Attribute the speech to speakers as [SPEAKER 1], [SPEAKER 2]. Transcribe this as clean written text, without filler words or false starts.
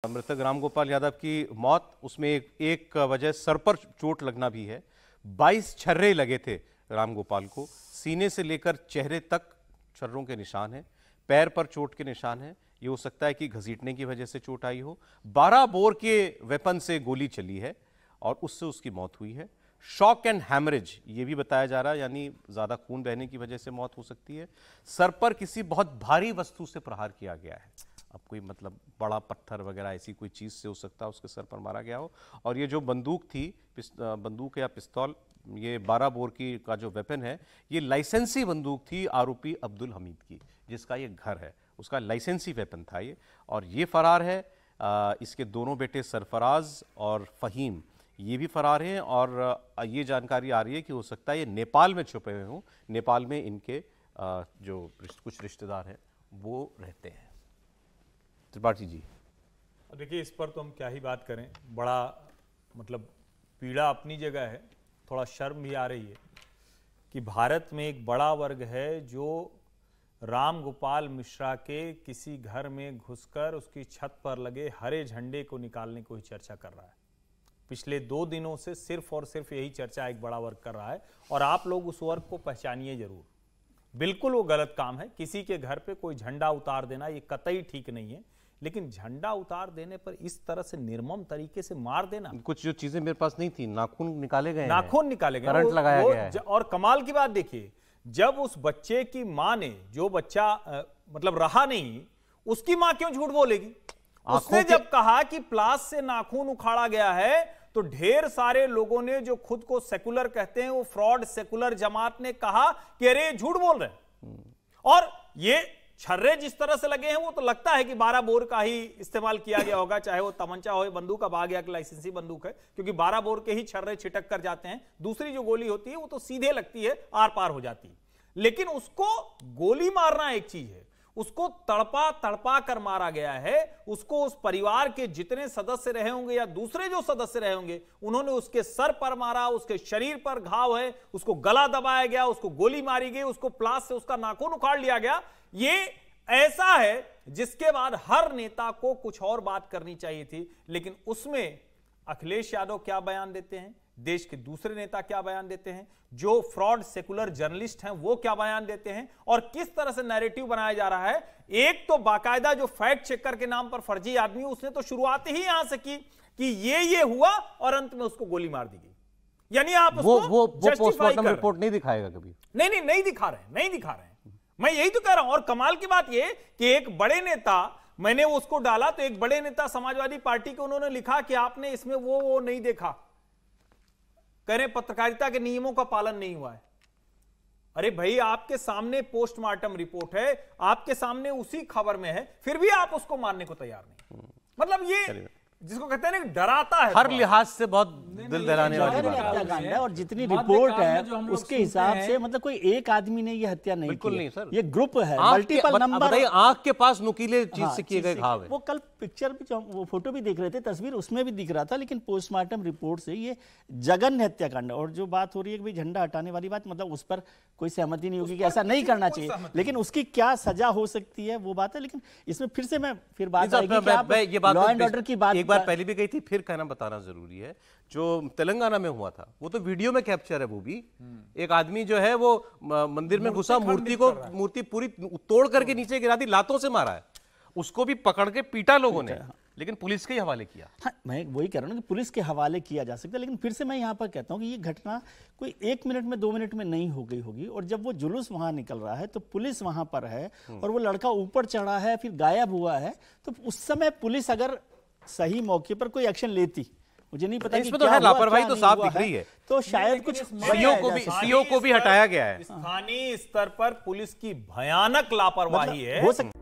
[SPEAKER 1] मृतक रामगोपाल यादव की मौत, उसमें एक वजह सर पर चोट लगना भी है। 22 छर्रे लगे थे रामगोपाल को, सीने से लेकर चेहरे तक छर्रों के निशान हैं, पैर पर चोट के निशान हैं। ये हो सकता है कि घसीटने की वजह से चोट आई हो। 12 बोर के वेपन से गोली चली है और उससे उसकी मौत हुई है। शॉक एंड हैमरेज ये भी बताया जा रहा है, यानी ज्यादा खून बहने की वजह से मौत हो सकती है। सर पर किसी बहुत भारी वस्तु से प्रहार किया गया है। अब कोई बड़ा पत्थर वगैरह ऐसी कोई चीज से हो सकता है उसके सर पर मारा गया हो। और ये जो बंदूक थी, बंदूक या पिस्तौल, ये 12 बोर की का जो वेपन है, ये लाइसेंसी बंदूक थी आरोपी अब्दुल हमीद की, जिसका ये घर है, उसका लाइसेंसी वेपन था ये, और ये फरार है। इसके दोनों बेटे सरफराज और फहीम ये भी फरार हैं। और ये जानकारी आ रही है कि हो सकता है ये नेपाल में छुपे हुए हों। नेपाल में इनके जो कुछ रिश्तेदार हैं वो रहते हैं। त्रिपाठी जी,
[SPEAKER 2] देखिए, इस पर तो हम क्या ही बात करें। बड़ा पीड़ा अपनी जगह है, थोड़ा शर्म भी आ रही है कि भारत में एक बड़ा वर्ग है जो रामगोपाल मिश्रा के किसी घर में घुसकर उसकी छत पर लगे हरे झंडे को निकालने को ही चर्चा कर रहा है। पिछले 2 दिनों से सिर्फ और सिर्फ यही चर्चा एक बड़ा वर्ग कर रहा है, और आप लोग उस वर्ग को पहचानिए जरूर। बिल्कुल वो गलत काम है, किसी के घर पे कोई झंडा उतार देना ये कतई ठीक नहीं है। लेकिन झंडा उतार देने पर इस तरह से निर्मम तरीके से मार देना,
[SPEAKER 1] कुछ जो चीजें मेरे पास नहीं थी, नाखून निकाले गए,
[SPEAKER 2] करंट लगाया गया है। और कमाल की बात देखिए, जब उस बच्चे की मां ने, जो बच्चा रहा नहीं, उसकी मां क्यों झूठ बोलेगी? उसने जब कहा कि प्लास से नाखून उखाड़ा गया है, तो ढेर सारे लोगों ने, जो खुद को सेकुलर कहते हैं, वो फ्रॉड सेकुलर जमात ने कहा कि अरे झूठ बोल रहे हैं। और ये छर्रे जिस तरह से लगे हैं, वो तो लगता है कि 12 बोर का ही इस्तेमाल किया गया होगा, चाहे वो तमंचा हो, बंदूक। अब आ गया कि लाइसेंसी बंदूक है, क्योंकि 12 बोर के ही छर्रे छिटक कर जाते हैं। दूसरी जो गोली होती है वो तो सीधे लगती है, आर पार हो जाती है। लेकिन उसको गोली मारना एक चीज है, उसको तड़पा तड़पा कर मारा गया है। उसको उस परिवार के जितने सदस्य रहे होंगे या दूसरे जो सदस्य रहे होंगे, उन्होंने उसके सर पर मारा, उसके शरीर पर घाव है, उसको गला दबाया गया, उसको गोली मारी गई, उसको प्लास से उसका नाखून उखाड़ लिया गया। ये ऐसा है जिसके बाद हर नेता को कुछ और बात करनी चाहिए थी, लेकिन उसमें अखिलेश यादव क्या बयान देते हैं, देश के दूसरे नेता क्या बयान देते हैं, जो फ्रॉड सेकुलर जर्नलिस्ट हैं वो क्या बयान देते हैं, और किस तरह से नैरेटिव बनाया जा रहा है। एक तो बाकायदा जो फैक्ट चेकर के नाम पर फर्जी आदमी, उसने तो शुरुआत ही यहां से की कि ये हुआ, और अंत में उसको गोली मार दी गई। यानी आप उसको
[SPEAKER 1] पोस्टमार्टम रिपोर्ट नहीं दिखाएगा कभी?
[SPEAKER 2] नहीं दिखा रहे हैं। मैं यही तो कह रहा हूं। और कमाल की बात यह कि एक बड़े नेता, मैंने उसको डाला तो एक बड़े नेता समाजवादी पार्टी के, उन्होंने लिखा कि आपने इसमें वो नहीं देखा, कह रहे पत्रकारिता के नियमों का पालन नहीं हुआ है। अरे भाई, आपके सामने पोस्टमार्टम रिपोर्ट है, आपके सामने उसी खबर में है, फिर भी आप उसको मानने को तैयार नहीं। ये जिसको कहते हैं ना, डराता है,
[SPEAKER 1] हर लिहाज से बहुत दिल दहलाने वाली बात
[SPEAKER 3] है। और जितनी रिपोर्ट है उसके हिसाब से कोई एक आदमी ने ये हत्या नहीं की है, सर। ये ग्रुप है, मल्टीपल नंबर।
[SPEAKER 1] आंख के पास नुकीले चीज से किए गए घाव है।
[SPEAKER 3] वो कल पिक्चर भी, वो फोटो भी देख रहे थे, तस्वीर उसमें भी दिख रहा था। लेकिन पोस्टमार्टम रिपोर्ट से ये जघन्य हत्याकांड। और जो बात हो रही है कि भाई झंडा हटाने वाली बात, उस पर कोई सहमति नहीं होगी कि ऐसा नहीं करना चाहिए, लेकिन उसकी क्या सजा हो सकती है वो बात है। लेकिन इसमें फिर से फिर बात आएगी कि आप लॉ एंड ऑर्डर की बात
[SPEAKER 1] बार पहले भी गई थी, फिर कहना बताना जरूरी है। जो तेलंगाना में हुआ था वो तो वीडियो में कैप्चर है। वो भी एक आदमी जो है वो मंदिर में घुसा, मूर्ति पूरी तोड़ करके नीचे गिरा दी, लातों से मारा है, उसको भी पकड़ के पीटा लोगों ने, लेकिन पुलिस के हवाले किया।
[SPEAKER 3] हाँ, मैं वही कह रहा हूँ कि पुलिस के हवाले किया जा सकता है। लेकिन फिर से मैं यहाँ पर कहता हूँ कि ये घटना कोई 1 मिनट में 2 मिनट में नहीं हो गई होगी। और जब वो जुलूस वहां निकल रहा है तो पुलिस वहां पर है, और वो लड़का ऊपर चढ़ा है, फिर गायब हुआ है, तो उस समय पुलिस अगर सही मौके पर कोई एक्शन लेती, मुझे नहीं पता
[SPEAKER 1] इसमें तो है लापरवाही तो साफ दिख रही है।
[SPEAKER 3] तो शायद कुछ
[SPEAKER 1] सीओ को भी हटाया गया है।
[SPEAKER 2] स्थानीय स्तर पर पुलिस की भयानक लापरवाही है।
[SPEAKER 3] हो सकता